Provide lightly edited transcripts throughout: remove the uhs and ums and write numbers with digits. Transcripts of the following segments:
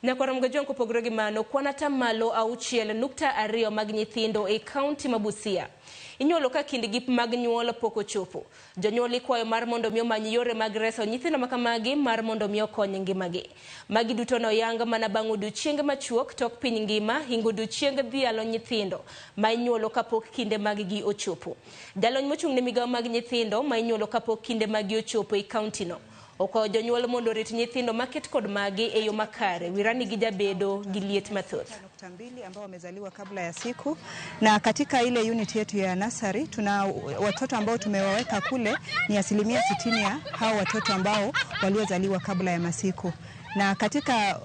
Nyakwa Ramogi kopogore gi mano kwan atamalo 6.2 mag nyithindo e kaunti ma Busia inyuolo ka kindgi mag nyuol pok ochopo. Jonyuol ikwayo mar mondo mi omany yore mag reso nyithindo makamagi mar mondo mi okony ngimagi. Magi duto noyang mana bang' odiochienge machuok tok piny ngima hingo odiochienge dhialo nyithindo ma inyuolo kapok kinde mag gi ochopo. Jalony mochung' ne migago mag nyithindo ma inyuolo kapok kinde mag gi ochopo e kaunti no okwayo jonyuol mondo rit nyithindo maket kod magi e yo makare. Wirani gi jabedo gi liet mathoth. 2 ambao wamezaliwa kabla ya siku, na katika ile unit yetu ya nursery tuna watoto ambao tumewaweka kule ni 60% ya hao watoto ambao waliozaliwa kabla ya masiku. Na katika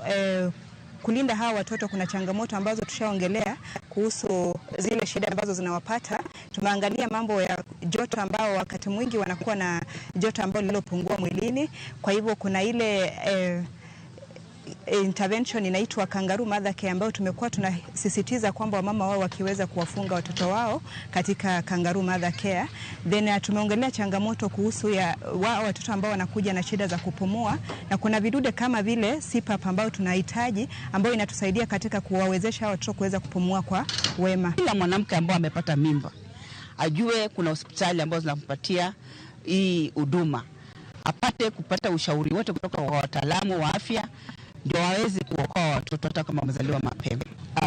kulinda hawa watoto kuna changamoto ambazo tushaongelea kuhusu zile shida ambazo zinawapata. Tumeangalia mambo ya joto ambao wakati mwingi wanakuwa na joto ambalo lilopungua mwilini. Kwa hivyo kuna ile intervention inaitwa kangaroo mother care ambayo tumekuwa tunasisitiza kwamba wamama wao wakiweza kuwafunga watoto wao katika kangaroo mother care. Then tumeongelea changamoto kuhusu ya wao watoto ambao wanakuja na shida za kupumua, na kuna vidude kama vile CPAP ambao tunahitaji ambao inatusaidia katika kuwawezesha watoto kuweza kupumua kwa wema. Kila mwanamke ambao amepata mimba ajue kuna hospitali ambazo zinampatia hii huduma, apate kupata ushauri wote kutoka kwa wataalamu wa afya ndio waweze kuokoa watoto hata kama wamezaliwa mapema.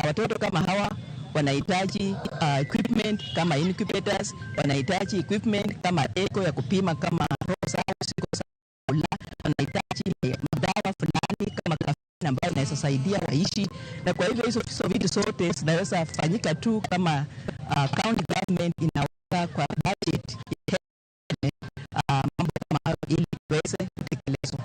Watoto kama hawa wanahitaji equipment kama incubators, wanahitaji equipment kama echo ya kupima kama rosa siko sawa, wanahitaji madawa fulani kama kafeini ambayo inaweza saidia waishi. Na kwa hivyo hizo vitu zote zinaweza fanyika tu kama county government inaweka kwa budget mambo kama hayo ili tuweze kutekelezwa.